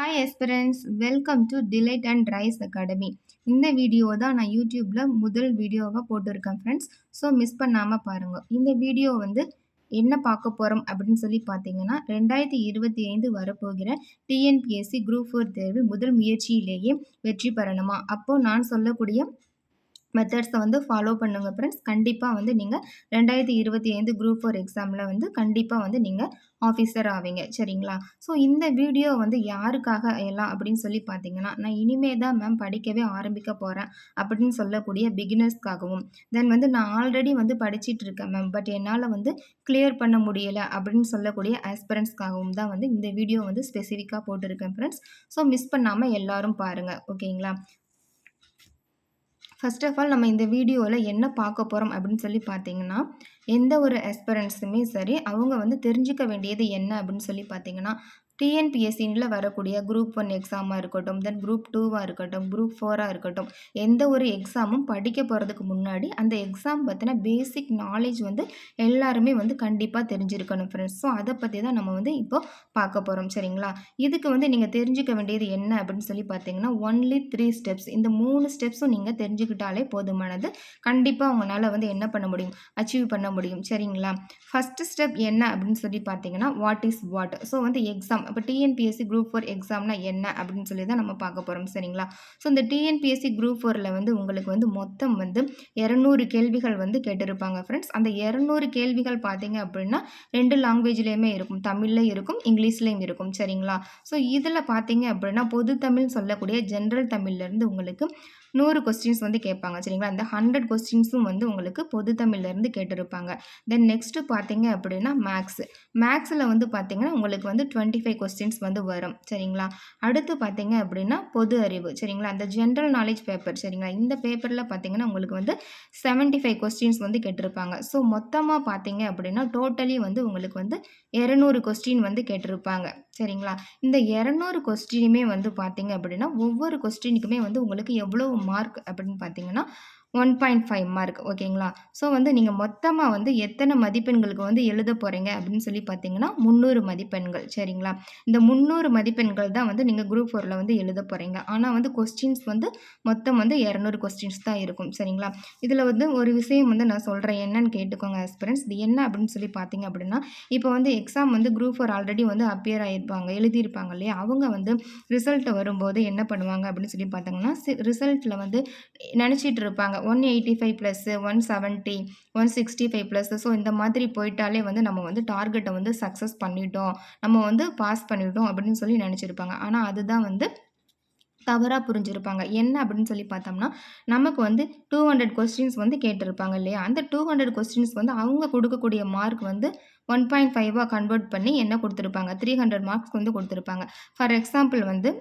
Hi எஸ்பிரன்ஸ், welcome to delight and rise academy. இந்த video தான் நான் யூடியூப்ல முதல் வீடியோவாக போட்டிருக்கேன் ஃப்ரெண்ட்ஸ். ஸோ மிஸ் பண்ணாமல் பாருங்கள். இந்த வீடியோ வந்து என்ன பார்க்க போகிறோம் அப்படின்னு சொல்லி பார்த்தீங்கன்னா 2025 வரப்போகிற டிஎன்பிஎஸ்சி குரூப் 4 தேர்வு முதல் முயற்சியிலேயே வெற்றி பெறணுமா? அப்போது நான் சொல்லக்கூடிய மெத்தட்ஸை வந்து ஃபாலோ பண்ணுங்கள் ஃப்ரெண்ட்ஸ். கண்டிப்பாக வந்து நீங்கள் 2025 குரூப் 4 எக்ஸாமில் வந்து கண்டிப்பாக வந்து நீங்கள் ஆஃபீஸர் ஆவீங்க, சரிங்களா? ஸோ இந்த வீடியோ வந்து யாருக்காக எல்லாம் அப்படின்னு சொல்லி பார்த்தீங்கன்னா, நான் இனிமே தான் மேம் படிக்கவே ஆரம்பிக்க போகிறேன் அப்படின்னு சொல்லக்கூடிய பிகினர்ஸ்க்காகவும், தென் வந்து நான் ஆல்ரெடி வந்து படிச்சுட்டு இருக்கேன் மேம், பட் என்னால் வந்து கிளியர் பண்ண முடியலை அப்படின்னு சொல்லக்கூடிய ஆஸ்பிரண்ட்ஸ்க்காகவும் தான் வந்து இந்த வீடியோ வந்து ஸ்பெசிஃபிக்காக போட்டிருக்கேன் ஃப்ரெண்ட்ஸ். ஸோ மிஸ் பண்ணாமல் எல்லாரும் பாருங்கள், ஓகேங்களா? ஃபர்ஸ்ட் ஆஃப் ஆல் நம்ம இந்த வீடியோவில் என்ன பார்க்க போகிறோம் அப்படின்னு சொல்லி பார்த்தீங்கன்னா, எந்த ஒரு ஆஸ்பிரண்ட்ஸுமே சரி அவங்க வந்து தெரிஞ்சுக்க வேண்டியது என்ன அப்படின்னு சொல்லி பார்த்தீங்கன்னா, டிஎன்பிஎஸ்சியில் வரக்கூடிய குரூப் 1 எக்ஸாமாக இருக்கட்டும், தென் குரூப் 2வாக இருக்கட்டும், குரூப் 4ஆக இருக்கட்டும், எந்த ஒரு எக்ஸாமும் படிக்க போகிறதுக்கு முன்னாடி அந்த எக்ஸாம் பற்றின பேசிக் நாலேஜ் வந்து எல்லாருமே வந்து கண்டிப்பாக தெரிஞ்சிருக்கணும் ஃப்ரெண்ட்ஸ். ஸோ அதை பற்றி தான் நம்ம வந்து இப்போ பார்க்க போகிறோம், சரிங்களா? இதுக்கு வந்து நீங்கள் தெரிஞ்சுக்க வேண்டியது என்ன அப்படின்னு சொல்லி பார்த்தீங்கன்னா, ஒன்லி 3 ஸ்டெப்ஸ். இந்த 3 ஸ்டெப்ஸும் நீங்கள் தெரிஞ்சுக்கிட்டாலே போதுமானது. கண்டிப்பாக உங்களால் வந்து என்ன பண்ண முடியும், அச்சீவ் பண்ண முடியும், சரிங்களா? ஃபஸ்ட்டு ஸ்டெப் என்ன அப்படின்னு சொல்லி பார்த்தீங்கன்னா, வாட் இஸ் வாட். ஸோ வந்து எக்ஸாம், இப்போ டிஎன்பிஎஸ்சி குரூப் 4 எக்ஸாம்னா என்ன அப்படின்னு சொல்லி தான் நம்ம பார்க்க போகிறோம், சரிங்களா? ஸோ இந்த டிஎன்பிஎஸ்சி குரூப் 4ல் வந்து உங்களுக்கு வந்து மொத்தம் வந்து 200 கேள்விகள் வந்து கேட்டிருப்பாங்க ஃப்ரெண்ட்ஸ். அந்த 200 கேள்விகள் பார்த்தீங்க அப்படின்னா 2 லாங்குவேஜ்லேயுமே இருக்கும், தமிழ்லையும் இருக்கும், இங்கிலீஷ்லேயும் இருக்கும், சரிங்களா? ஸோ இதில் பார்த்தீங்க அப்படின்னா பொது தமிழ் சொல்லக்கூடிய ஜென்ரல் தமிழ்லேருந்து உங்களுக்கு 100 கொஸ்டின்ஸ் வந்து கேட்பாங்க, சரிங்களா? அந்த 100 கொஸ்டின்ஸும் வந்து உங்களுக்கு பொது தமிழ்லேருந்து கேட்டிருப்பாங்க. தென் நெக்ஸ்ட்டு பார்த்தீங்க அப்படின்னா மேக்ஸில் வந்து பார்த்தீங்கன்னா உங்களுக்கு வந்து 25 கொஸ்டின்ஸ் வந்து வரும், சரிங்களா? அடுத்து பார்த்தீங்க அப்படின்னா பொது அறிவு, சரிங்களா? அந்த ஜென்ரல் நாலேஜ் பேப்பர், சரிங்களா? இந்த பேப்பரில் பார்த்தீங்கன்னா உங்களுக்கு வந்து 75 கொஸ்டின்ஸ் வந்து கேட்டிருப்பாங்க. ஸோ மொத்தமாக பார்த்தீங்க அப்படின்னா டோட்டலி வந்து உங்களுக்கு வந்து 200 கொஸ்டின் வந்து கேட்டிருப்பாங்க, சரிங்களா? இந்த 200 கொஸ்டினுமே வந்து பார்த்தீங்க அப்படின்னா ஒவ்வொரு கொஸ்டினுக்குமே வந்து உங்களுக்கு எவ்வளோ மார்க் அப்படின்னு பார்த்தீங்கன்னா 1.5 மார்க், ஓகேங்களா? ஸோ வந்து நீங்கள் மொத்தமாக வந்து எத்தனை மதிப்பெண்களுக்கு வந்து எழுத போகிறீங்க அப்படின்னு சொல்லி பார்த்தீங்கன்னா 300 மதிப்பெண்கள், சரிங்களா? இந்த 300 மதிப்பெண்கள் தான் வந்து நீங்கள் குரூப் 4ல் வந்து எழுத போகிறீங்க. ஆனால் வந்து கொஸ்டின்ஸ் வந்து மொத்தம் வந்து 200 கொஸ்டின்ஸ் தான் இருக்கும், சரிங்களா? இதில் வந்து ஒரு விஷயம் வந்து நான் சொல்கிறேன், என்னன்னு கேட்டுக்கோங்க ஆஸ்பிரண்ட்ஸ். இது என்ன அப்படின்னு சொல்லி பார்த்தீங்க அப்படின்னா, இப்போ வந்து எக்ஸாம் வந்து குரூப் 4 ஆல்ரெடி வந்து அப்பியர் ஆகிருப்பாங்க, எழுதியிருப்பாங்க இல்லையா? அவங்க வந்து ரிசல்ட் வரும்போது என்ன பண்ணுவாங்க அப்படின்னு சொல்லி பார்த்தாங்கன்னா, ரிசல்ட்டில் வந்து நினச்சிட்டு இருப்பாங்க 185 ப்ளஸ் 170 165 ப்ளஸ். ஸோ இந்த மாதிரி போயிட்டாலே வந்து நம்ம வந்து டார்கெட்டை வந்து சக்ஸஸ் பண்ணிட்டோம், நம்ம வந்து பாஸ் பண்ணிட்டோம் அப்படின்னு சொல்லி நினச்சிருப்பாங்க. ஆனால் அதுதான் வந்து தவறாக புரிஞ்சிருப்பாங்க. என்ன அப்படின்னு சொல்லி பார்த்தோம்னா, நமக்கு வந்து 200 கொஸ்டின்ஸ் வந்து கேட்டிருப்பாங்க இல்லையா? அந்த 200 கொஸ்டின்ஸ் வந்து அவங்க கொடுக்கக்கூடிய மார்க் வந்து 1.5ஆக கன்வெர்ட் பண்ணி என்ன கொடுத்துருப்பாங்க, 300 மார்க்ஸ் வந்து கொடுத்துருப்பாங்க. ஃபார் எக்ஸாம்பிள் வந்து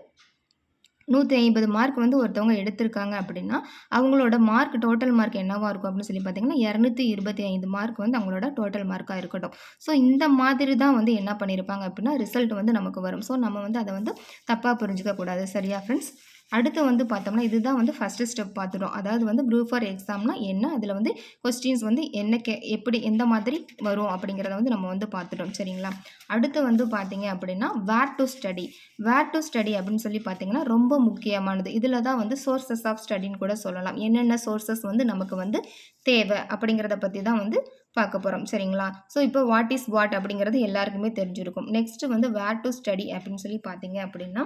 150 மார்க் வந்து ஒருத்தவங்க எடுத்திருக்காங்க அப்படின்னா அவங்களோட மார்க், டோட்டல் மார்க் என்னவா இருக்கும் அப்படின்னு சொல்லி பார்த்தீங்கன்னா 225 மார்க் வந்து அவங்களோட டோட்டல் மார்க்காக இருக்கட்டும். ஸோ இந்த மாதிரி தான் வந்து என்ன பண்ணியிருப்பாங்க அப்படின்னா ரிசல்ட் வந்து நமக்கு வரும். ஸோ நம்ம வந்து அதை வந்து தப்பாக புரிஞ்சுக்க கூடாது, சரியா ஃப்ரெண்ட்ஸ்? அடுத்து வந்து பார்த்தோம்னா இதுதான் வந்து ஃபஸ்ட்டு ஸ்டெப் பார்த்துட்டோம். அதாவது வந்து குரூப் 4 எக்ஸாம்னா என்ன, அதில் வந்து கொஸ்டின்ஸ் வந்து என்ன எப்படி எந்த மாதிரி வரும் அப்படிங்கிறத வந்து நம்ம வந்து பார்த்துட்டோம், சரிங்களா? அடுத்து வந்து பார்த்தீங்க அப்படின்னா வேர் டு ஸ்டடி அப்படின்னு சொல்லி பார்த்தீங்கன்னா ரொம்ப முக்கியமானது. இதில் தான் வந்து சோர்சஸ் ஆஃப் ஸ்டடின்னு கூட சொல்லலாம். என்னென்ன சோர்சஸ் வந்து நமக்கு வந்து தேவை அப்படிங்கிறத பற்றி தான் வந்து பார்க்க போகிறோம், சரிங்களா? ஸோ இப்போ வாட் இஸ் வாட் அப்படிங்கிறது எல்லாருக்குமே தெரிஞ்சிருக்கும். நெக்ஸ்ட்டு வந்து வேர் டு ஸ்டடி அப்படின்னு சொல்லி பார்த்தீங்க அப்படின்னா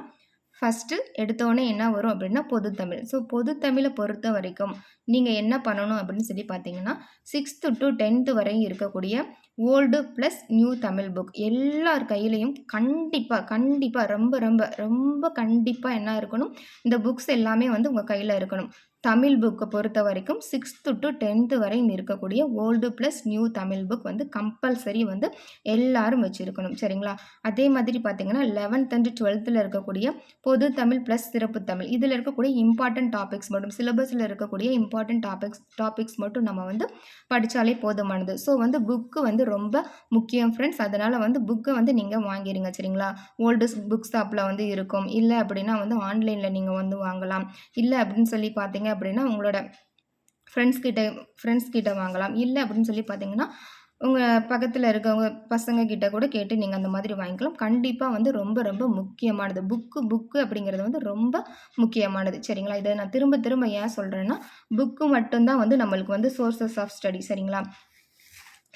ஃபஸ்ட்டு எடுத்தோடனே என்ன வரும் அப்படின்னா பொதுத்தமிழ். ஸோ பொதுத்தமிழை பொறுத்த வரைக்கும் நீங்கள் என்ன பண்ணணும் அப்படின்னு சொல்லி பார்த்தீங்கன்னா 6th to 10th வரையும் இருக்கக்கூடிய old plus new Tamil book எல்லார் கையிலையும் கண்டிப்பாக ரொம்ப ரொம்ப ரொம்ப கண்டிப்பாக என்ன இருக்கணும், இந்த புக்ஸ் எல்லாமே வந்து உங்கள் கையில் இருக்கணும். தமிழ் புக்கை பொறுத்த வரைக்கும் 6th to 10th வரையும் இருக்கக்கூடிய old plus new Tamil book வந்து கம்பல்சரி வந்து எல்லாரும் வச்சுருக்கணும், சரிங்களா? அதே மாதிரி பார்த்தீங்கன்னா 11th and 12th இருக்கக்கூடிய பொது தமிழ் ப்ளஸ் சிறப்பு தமிழ் இதில் இருக்கக்கூடிய இம்பார்ட்டன்ட் டாபிக்ஸ் மட்டும், சிலபஸில் இருக்கக்கூடிய இம்பார்ட்டன்ட் டாபிக்ஸ் மட்டும் நம்ம வந்து படித்தாலே போதுமானது. ஸோ வந்து புக்கு வந்து ரொம்ப முக்கியம் ஃப்ரெண்ட்ஸ். அதனால் வந்து புக்கை வந்து நீங்கள் வாங்கிடுங்க, சரிங்களா? ஓல்டு புக் ஷாப்பில் வந்து இருக்கும், இல்லை அப்படின்னா வந்து ஆன்லைனில் நீங்கள் வந்து வாங்கலாம். இல்லை அப்படின்னு சொல்லி பார்த்தீங்க அப்படின்னா உங்களோட ஃப்ரெண்ட்ஸ் கிட்ட வாங்கலாம். இல்லை அப்படின்னு சொல்லி பார்த்தீங்கன்னா உங்க பக்கத்துல இருக்கவங்க பசங்க கிட்ட கூட கேட்டு நீங்க அந்த மாதிரி வாங்கிக்கலாம். கண்டிப்பா வந்து ரொம்ப ரொம்ப முக்கியமானது. புக்கு அப்படிங்கிறது வந்து ரொம்ப முக்கியமானது. சரிங்களா? இத நான் திரும்ப திரும்ப ஏன் சொல்றேன்னா, புக்கு மட்டும் தான் வந்து நம்மளுக்கு வந்து சோர்சஸ் ஆஃப் ஸ்டடி சரிங்களா?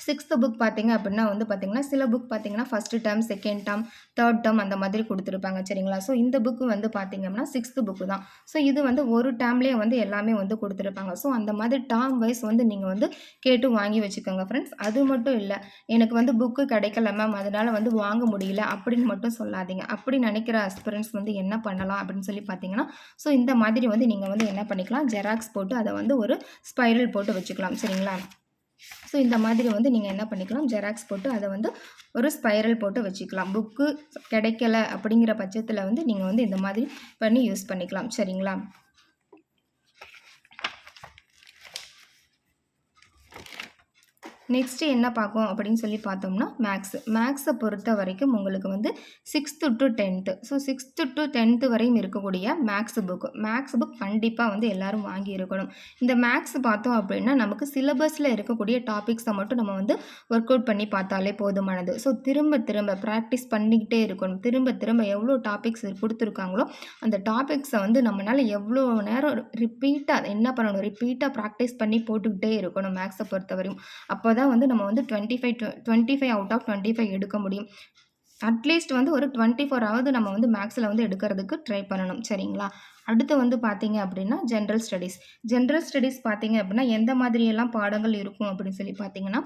6த் புக் பார்த்தீங்க அப்படின்னா வந்து பார்த்தீங்கன்னா, சில புக் பார்த்தீங்கன்னா, first term, second term, third term அந்த மாதிரி குடுத்துருப்பாங்க. சரிங்களா? ஸோ இந்த புக் வந்து பார்த்தீங்க அப்படின்னா, 6த் புக் தான். ஸோ இது வந்து ஒரு டெர்ம்லயே வந்து எல்லாமே வந்து குடுத்துருப்பாங்க. ஸோ அந்த மாதிரி டெர்ம் வைஸ் வந்து நீங்க வந்து கேட்டு வாங்கி வச்சுக்கோங்க ஃப்ரெண்ட்ஸ். அது மட்டும் இல்ல, எனக்கு வந்து புக்கு கிடைக்கல மேம், அதனால வந்து வாங்க முடியல அப்படின்னு மட்டும் சொல்லாதீங்க. அப்படி நினைக்கிற ஆஸ்பிரண்ட்ஸ் வந்து என்ன பண்ணலாம் அப்படின்னு சொல்லி பார்த்தீங்கன்னா, ஸோ இந்த மாதிரி வந்து நீங்க வந்து என்ன பண்ணிக்கலாம், ஜெராக்ஸ் போட்டு அத வந்து ஒரு ஸ்பைரல் போட்டு வச்சுக்கலாம். சரிங்களா? ஸோ இந்த மாதிரி வந்து நீங்க என்ன பண்ணிக்கலாம், ஜெராக்ஸ் போட்டு அத வந்து ஒரு ஸ்பைரல் போட்டு வச்சுக்கலாம். புக்கு கிடைக்கல அப்படிங்கிற பட்சத்தில வந்து நீங்க வந்து இந்த மாதிரி பண்ணி யூஸ் பண்ணிக்கலாம். சரிங்களா? நெக்ஸ்ட்டு என்ன பார்ப்போம் அப்படின்னு சொல்லி பார்த்தோம்னா, மேக்ஸை பொறுத்த வரைக்கும் உங்களுக்கு வந்து 6த் டு 10த். ஸோ 6த் டு 10த் வரையும் இருக்கக்கூடிய மேக்ஸ் புக் கண்டிப்பா வந்து எல்லாரும் வாங்கி இருக்கணும். இந்த மேக்ஸ் பார்த்தோம் அப்படின்னா, நமக்கு சிலபஸ்ல இருக்கக்கூடிய டாபிக்ஸை மட்டும் நம்ம வந்து ஒர்க் அவுட் பண்ணி பார்த்தாலே போதுமானது. ஸோ திரும்ப திரும்ப பிராக்டிஸ் பண்ணிக்கிட்டே இருக்கணும். திரும்ப திரும்ப எவ்வளோ டாபிக்ஸ் குடுத்துருக்காங்களோ, அந்த டாபிக்ஸை வந்து நம்மனால எவ்வளோ நேரம் என்ன பண்ணணும், ரிப்பீட்டா பிராக்டிஸ் பண்ணி போட்டுக்கிட்டே இருக்கணும் மேக்ஸை பொறுத்தவரையும். அப்போ தான் வந்து நம்ம வந்து 25 அவுட் ஆஃப் 25 எடுக்க முடியும். அட்லீஸ்ட் வந்து ஒரு 24 நம்ம வந்து மேக்ஸில் வந்து எடுக்கிறதுக்கு ட்ரை பண்ணணும். சரிங்களா? அடுத்து வந்து பார்த்தீங்க அப்படின்னா, ஜென்ரல் ஸ்டடீஸ். ஜென்ரல் ஸ்டடீஸ் பார்த்தீங்க அப்படின்னா, எந்த மாதிரியெல்லாம் பாடங்கள் இருக்கும் அப்படின்னு சொல்லி பார்த்தீங்கன்னா,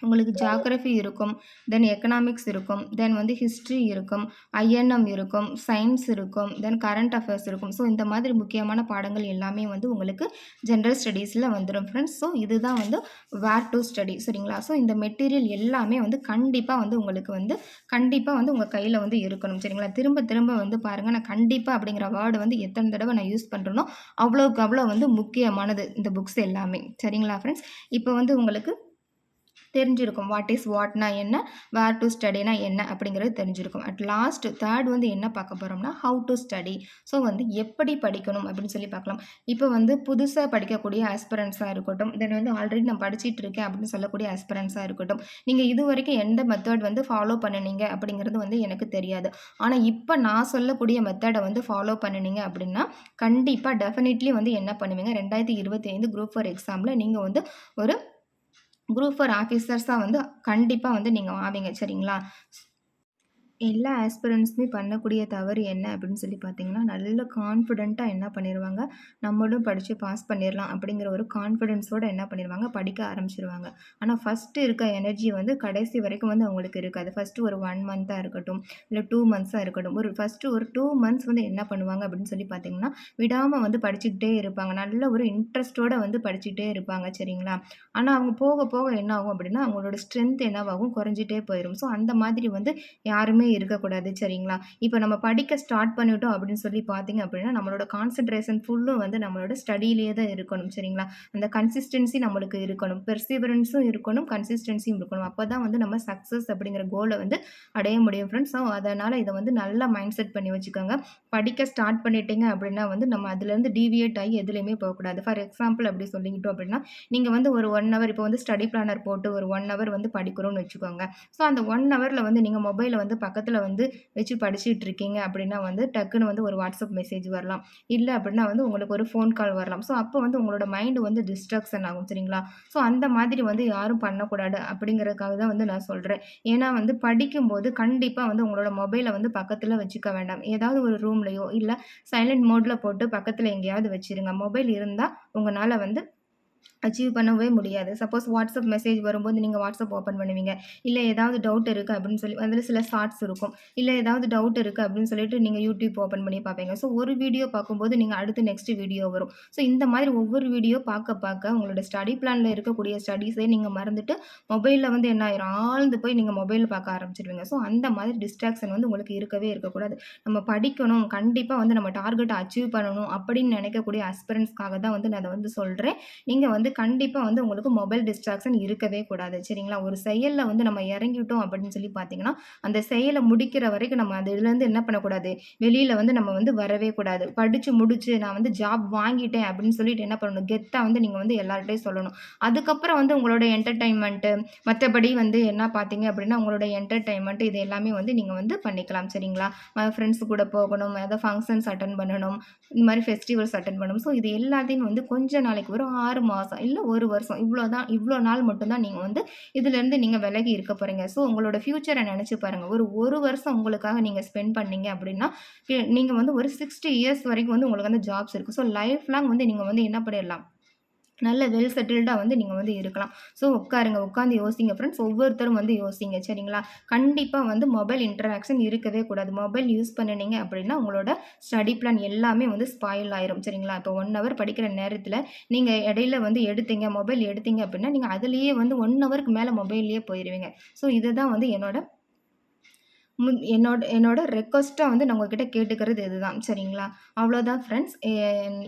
உங்களுக்கு ஜியோகிராஃபி இருக்கும், தென் எக்கனாமிக்ஸ் இருக்கும், தென் வந்து ஹிஸ்ட்ரி இருக்கும், ஐஎன்எம் இருக்கும், சயின்ஸ் இருக்கும், தென் கரண்ட் அஃபேர்ஸ் இருக்கும். ஸோ இந்த மாதிரி முக்கியமான பாடங்கள் எல்லாமே வந்து உங்களுக்கு ஜென்ரல் ஸ்டடீஸில் வந்துடும் ஃப்ரெண்ட்ஸ். ஸோ இதுதான் வந்து வேர் டு ஸ்டடி சரிங்களா? ஸோ இந்த மெட்டீரியல் எல்லாமே வந்து கண்டிப்பாக வந்து உங்களுக்கு வந்து கண்டிப்பாக வந்து உங்கள் கையில் வந்து இருக்கணும். சரிங்களா? திரும்ப திரும்ப வந்து பாருங்கள், நான் கண்டிப்பாக அப்படிங்கிற வேர்டு வந்து எத்தனை தடவை நான் யூஸ் பண்ணுறேனோ அவ்வளோக்கு அவ்வளோ வந்து முக்கியமானது இந்த புக்ஸ் எல்லாமே. சரிங்களா ஃப்ரெண்ட்ஸ்? இப்போ வந்து உங்களுக்கு தெரிஞ்சிருக்கும். வாட் இஸ் வாட்னா என்ன, வேர் டு ஸ்டடினா என்ன அப்படிங்கிறது தெரிஞ்சிருக்கும். அட் லாஸ்ட் தேர்ட் வந்து என்ன பார்க்க போகிறோம்னா, ஹவு டு ஸ்டடி. ஸோ வந்து எப்படி படிக்கணும் அப்படின்னு சொல்லி பார்க்கலாம். இப்போ வந்து புதுசாக படிக்கக்கூடிய ஆஸ்பிரண்ட்ஸாக இருக்கட்டும், தென் வந்து ஆல்ரெடி நான் படிச்சிட்டு இருக்கேன் அப்படின்னு சொல்லக்கூடிய ஆஸ்பிரண்ட்ஸாக இருக்கட்டும், நீங்கள் இது வரைக்கும் எந்த மெத்தட் வந்து ஃபாலோ பண்ணினீங்க அப்படிங்கிறது வந்து எனக்கு தெரியாது. ஆனால் இப்போ நான் சொல்லக்கூடிய மெத்தடை வந்து ஃபாலோ பண்ணினீங்க அப்படின்னா, கண்டிப்பாக டெஃபினெட்லி வந்து என்ன பண்ணுவீங்க, 2025 குரூப் 4 எக்ஸாமில் நீங்கள் வந்து ஒரு குரூப் 4 ஆஃபீஸர்ஸா வந்து கண்டிப்பா வந்து நீங்க ஆவீங்க. சரிங்களா? எல்லா ஆஸ்பிரண்ட்ஸுமே பண்ணக்கூடிய தவறு என்ன அப்படின்னு சொல்லி பார்த்தீங்கன்னா, நல்ல கான்ஃபிடென்ட்டா என்ன பண்ணிருவாங்க, நம்மளும் படிச்சு பாஸ் பண்ணிரலாம் அப்படிங்கிற ஒரு கான்ஃபிடன்ஸோட என்ன பண்ணிருவாங்க, படிக்க ஆரம்பிச்சுருவாங்க. ஆனா ஃபர்ஸ்ட்டு இருக்க எனர்ஜி வந்து கடைசி வரைக்கும் வந்து அவங்களுக்கு இருக்காது. ஃபர்ஸ்ட்டு ஒரு 1 மந்த்தா இருக்கட்டும், இல்ல 2 மந்த்ஸா இருக்கட்டும். ஃபர்ஸ்ட்டு ஒரு 2 மந்த்ஸ் வந்து என்ன பண்ணுவாங்க அப்படின்னு சொல்லி பார்த்தீங்கன்னா, விடாம வந்து படிச்சுக்கிட்டே இருப்பாங்க. நல்ல ஒரு இன்ட்ரெஸ்ட்டோட வந்து படிச்சுக்கிட்டே இருப்பாங்க. சரிங்களா? ஆனா அவங்க போக போக என்ன ஆகும் அப்படின்னா, அவங்களோட ஸ்ட்ரென்த் என்னவாகும், குறைஞ்சிட்டே போயிரும். ஸோ அந்த மாதிரி வந்து யாருமே இருக்கக்கூடாது. சரிங்களா? இப்ப நம்ம படிக்க ஸ்டார்ட் பண்ணிட்டோம் அப்படின்னு சொல்லி பார்த்தீங்க அப்படின்னா, நம்மளோட கான்சன்ட்ரேஷன் ஃபுல்லும் வந்து நம்மளோட ஸ்டடியிலேயே தான் இருக்கணும். சரிங்களா? அந்த கன்சிஸ்டன்சி நம்மளுக்கு இருக்கணும். பெர்சிவரன்ஸும் இருக்கணும், கன்சிஸ்டன்சியும் இருக்கணும். அப்பதான் வந்து நம்ம சக்சஸ் அப்படிங்கிற கோல வந்து அடைய முடியும் ஃப்ரெண்ட்ஸ். ஸோ அதனால இத வந்து நல்லா மைண்ட் செட் பண்ணி வச்சுக்கோங்க. படிக்க ஸ்டார்ட் பண்ணிட்டீங்க அப்படின்னா வந்து நம்ம அதுலேருந்து டீவியேட் ஆகி எதுலயுமே போகக்கூடாது. ஃபார் எக்ஸாம்பிள் அப்படி சொல்லிக்கிட்டோம் அப்படின்னா, நீங்க வந்து ஒரு 1 ஹவர் இப்போ வந்து ஸ்டடி பிளானர் போட்டு ஒரு 1 ஹவர் வந்து படிக்கிறோம்னு வச்சுக்கோங்க. ஸோ அந்த 1 ஹவர்ல வந்து நீங்க மொபைல வந்து பக்கத்துல வந்து வச்சு படிச்சுட்டு இருக்கீங்க அப்படின்னா வந்து டக்குன்னு வந்து ஒரு வாட்ஸ்அப் மெசேஜ் வரலாம். இல்ல அப்படின்னா வந்து உங்களுக்கு ஒரு ஃபோன் கால் வரலாம். ஸோ அப்போ வந்து உங்களோட மைண்ட் வந்து டிஸ்ட்ராக்ஷன் ஆகும். சரிங்களா? ஸோ அந்த மாதிரி வந்து யாரும் பண்ணக்கூடாது அப்படிங்கிறதுக்காக தான் வந்து நான் சொல்றேன். ஏன்னா வந்து படிக்கும்போது கண்டிப்பா வந்து உங்களோட மொபைல வந்து பக்கத்துல வச்சுக்க வேண்டாம். ஏதாவது ஒரு ரூம்லயோ இல்ல சைலன்ட் மோட்ல போட்டு பக்கத்துல எங்கேயாவது வச்சிருங்க. மொபைல் இருந்தா உங்கனால வந்து அச்சீவ் பண்ணவே முடியாது. சப்போஸ் வாட்ஸ்அப் மெசேஜ் வரும்போது நீங்க வாட்ஸ்அப் ஓப்பன் பண்ணுவீங்க. இல்ல ஏதாவது டவுட் இருக்கு அப்படின்னு சொல்லி அதில சில ஷார்ட்ஸ் இருக்கும். இல்ல ஏதாவது டவுட் இருக்கு அப்படின்னு சொல்லிட்டு நீங்க யூடியூப் ஓப்பன் பண்ணி பார்ப்பீங்க. ஸோ ஒரு வீடியோ பார்க்கும்போது நீங்க அடுத்து நெக்ஸ்ட் வீடியோ வரும். ஸோ இந்த மாதிரி ஒவ்வொரு வீடியோ பார்க்க பார்க்க உங்களோட ஸ்டடி பிளான்ல இருக்கக்கூடிய ஸ்டடீஸே நீங்க மறந்துட்டு மொபைல்ல வந்து என்ன ஆயிரும், ஆழ்ந்து போய் நீங்க மொபைல் பார்க்க ஆரம்பிச்சுருவீங்க. ஸோ அந்த மாதிரி டிஸ்ட்ராக்ஷன் வந்து உங்களுக்கு இருக்கவே இருக்கக்கூடாது. நம்ம படிக்கணும், கண்டிப்பா வந்து நம்ம டார்கெட்ட அச்சீவ் பண்ணணும் அப்படின்னு நினைக்கக்கூடிய ஆஸ்பிரண்ட்ஸ்க்காக தான் வந்து நான் அத வந்து சொல்றேன். நீங்க வந்து கண்டிப்பா வந்து உங்களுக்கு மொபைல் டிஸ்ட்ராக்ஷன் இருக்கவே கூடாது. சரிங்களா? ஒரு செயல்ல வந்து நம்ம இறங்கிட்டோம் அப்படின்னு சொல்லி பார்த்தீங்கன்னா, அந்த செயல முடிக்கிற வரைக்கும் நம்ம அதுலேருந்து என்ன பண்ணக்கூடாது, வெளியில வந்து நம்ம வந்து வரவே கூடாது. படிச்சு முடிச்சு நான் வந்து ஜாப் வாங்கிட்டேன் அப்படின்னு சொல்லிட்டு என்ன பண்ணணும், கெத்தா வந்து நீங்க வந்து எல்லார்ட்டயும் சொல்லணும். அதுக்கப்புறம் வந்து உங்களோட என்டர்டெயின்மென்ட் மத்தபடி வந்து என்ன பார்த்தீங்க அப்படின்னா, உங்களோட என்டர்டெயின்மென்ட் இது எல்லாமே வந்து நீங்க வந்து பண்ணிக்கலாம். சரிங்களா? ஃப்ரெண்ட்ஸ் கூட போகணும், ஏதாவது ஃபங்ஷன்ஸ் அட்டெண்ட் பண்ணணும், இந்த மாரி ஃபெஸ்டிவல்ஸ் அட்டெண்ட் பண்ணணும். ஸோ இது எல்லாத்தையும் வந்து கொஞ்ச நாளைக்கு ஒரு 6 மாசம், இல்ல 1 வருஷம் இவ்ளோ நாள் மட்டும் தான் நீங்க வந்து இதுலேருந்து நீங்க விலகி இருக்க போறீங்க. ஸோ உங்களோட ஃபியூச்சர நெனச்சு பாருங்க. ஒரு 1 வருஷம் உங்களுக்காக நீங்க ஸ்பெண்ட் பண்ணீங்க அப்படின்னா, நீங்க வந்து ஒரு 60 இயர்ஸ் வரைக்கும் வந்து உங்களுக்கு வந்து ஜாப்ஸ் இருக்கு. ஸோ லைஃப் லாங் வந்து நீங்க வந்து என்ன பண்ணிடலாம், நல்ல வெல் செட்டில்டா வந்து நீங்க வந்து இருக்கலாம். ஸோ உட்காருங்க. உட்காந்து யோசிங்க ஃப்ரெண்ட்ஸ். ஒவ்வொருத்தரும் வந்து யோசிங்க. சரிங்களா? கண்டிப்பா வந்து மொபைல் இன்டராக்ஷன் இருக்கவே கூடாது. மொபைல் யூஸ் பண்ணுனீங்க அப்படின்னா, உங்களோட ஸ்டடி பிளான் எல்லாமே வந்து ஸ்பாயில் ஆயிரும். சரிங்களா? இப்போ 1 ஹவர் படிக்கிற நேரத்தில நீங்க இடையில வந்து மொபைல் எடுத்தீங்க அப்படின்னா, நீங்க அதிலேயே வந்து 1 ஹவருக்கு மேல மொபைல்லயே போயிருவீங்க. ஸோ இதுதான் வந்து என்னோட ரெக்வெஸ்ட்டா வந்து நான் உங்ககிட்ட கேட்டுக்கிறது இதுதான். சரிங்களா? அவ்வளோதான் ஃப்ரெண்ட்ஸ்.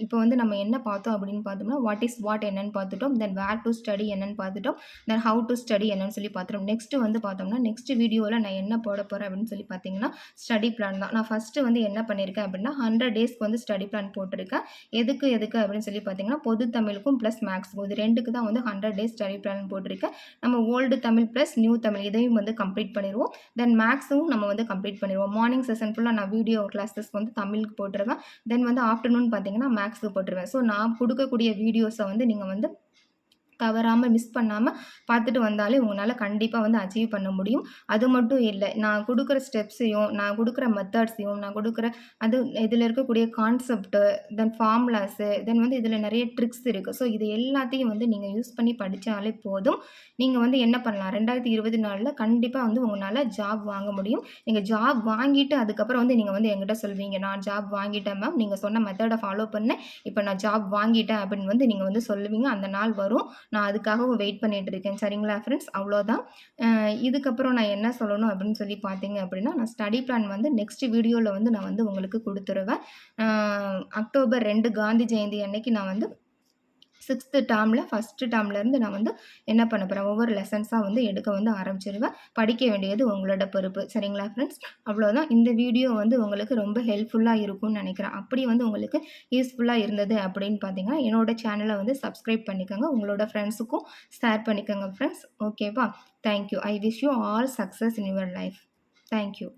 இப்போ வந்து நம்ம என்ன பார்த்தோம் அப்படின்னு பார்த்தோம்னா, வாட் இஸ் வாட் என்னன்னு பார்த்துட்டோம். தென் வேர் டூ ஸ்டடி என்னன்னு பார்த்துட்டோம். தென் ஹவ் டூ ஸ்டடி என்னன்னு சொல்லி பார்த்துட்டோம். நெக்ஸ்ட்டு வந்து பார்த்தோம்னா, நெக்ஸ்ட் வீடியோல நான் என்ன போட போறேன் அப்படின்னு சொல்லி பார்த்தீங்கன்னா, ஸ்டடி பிளான் தான். நான் ஃபர்ஸ்ட்டு வந்து என்ன பண்ணியிருக்கேன் அப்படின்னா, 100 டேஸ்க்கு வந்து ஸ்டடி பிளான் போட்டிருக்கேன். எதுக்கு அப்படின்னு சொல்லி பார்த்தீங்கன்னா, பொது தமிழுக்கும் ப்ளஸ் மேக்ஸ்க்கும் இது 2க்கு தான் வந்து 100 டேஸ் ஸ்டடி பிளான் போட்டிருக்கேன். நம்ம old Tamil plus new Tamil இதையும் வந்து கம்ப்ளீட் பண்ணிருவோம். தென் மேக்ஸும் நம்ம வந்து கம்ப்ளீட் பண்ணிருவோம். மார்னிங் செஷன் ஃபுல்லா நான் வீடியோ கிளாஸஸ் வந்து தமிழுக்கு போட்டுருவேன். தென் வந்து ஆஃப்டர்நூன் பார்த்தீங்கன்னா, மேக்ஸுக்கு போட்டுருவேன். ஸோ நான் குடுக்கக்கூடிய வீடியோஸ வந்து நீங்க வந்து தவறாம மிஸ் பண்ணாம பார்த்துட்டு வந்தாலே உங்களால கண்டிப்பா வந்து அச்சீவ் பண்ண முடியும். அது மட்டும் இல்ல. நான் குடுக்குற ஸ்டெப்ஸையும், நான் குடுக்குற மெத்தட்ஸையும், நான் குடுக்குற அது இதில இருக்கக்கூடிய கான்செப்ட், தென் ஃபார்முலாஸு, தென் வந்து இதில நெறைய ட்ரிக்ஸ் இருக்கு. ஸோ இது எல்லாத்தையும் வந்து நீங்க யூஸ் பண்ணி படிச்சாலே போதும். நீங்க வந்து என்ன பண்ணலாம் 2024ல கண்டிப்பா வந்து உங்கனால ஜாப் வாங்க முடியும். நீங்க ஜாப் வாங்கிட்டு அதுக்கப்புறம் வந்து நீங்க வந்து என்கிட்ட சொல்வீங்க. நான் ஜாப் வாங்கிட்டேன் மேம். நீங்க சொன்ன மெத்தட ஃபாலோ பண்ணேன். இப்ப நான் ஜாப் வாங்கிட்டேன் அப்படின்னு வந்து நீங்க வந்து சொல்லுவீங்க. அந்த நாள் வரும். நான் அதுக்காகவும் வெயிட் பண்ணிட்டு இருக்கேன். சரிங்களா ஃப்ரெண்ட்ஸ்? அவ்வளோதான். இதுக்கப்புறம் நான் என்ன சொல்லணும் அப்படின்னு சொல்லி பார்த்தீங்க அப்படின்னா, நான் ஸ்டடி பிளான் வந்து நெக்ஸ்ட் வீடியோல வந்து நான் வந்து உங்களுக்கு குடுத்துருவேன். அ அக்டோபர் 2 காந்தி ஜெயந்தி அன்னைக்கு நான் வந்து 6த் டேர்ம்ல, 1 டேர்ம்லேருந்து நான் வந்து என்ன பண்ண போறேன், ஒவ்வொரு லெசன்ஸா வந்து எடுக்க வந்து ஆரம்பிச்சுருவேன். படிக்க வேண்டியது உங்களோட பொறுப்பு. சரிங்களா ஃப்ரெண்ட்ஸ்? அவ்வளோதான். இந்த வீடியோ வந்து உங்களுக்கு ரொம்ப ஹெல்ப்ஃபுல்லா இருக்கும்னு நெனைக்கிறேன். அப்படி வந்து உங்களுக்கு யூஸ்ஃபுல்லா இருந்தது அப்படின்னு பார்த்தீங்கன்னா, என்னோட சேனல வந்து சப்ஸ்கிரைப் பண்ணிக்கோங்க. உங்களோட ஃப்ரெண்ட்ஸுக்கும் ஷேர் பண்ணிக்கோங்க ஃப்ரெண்ட்ஸ். ஓகேவா? Thank you. I wish you all success in your life. Thank you.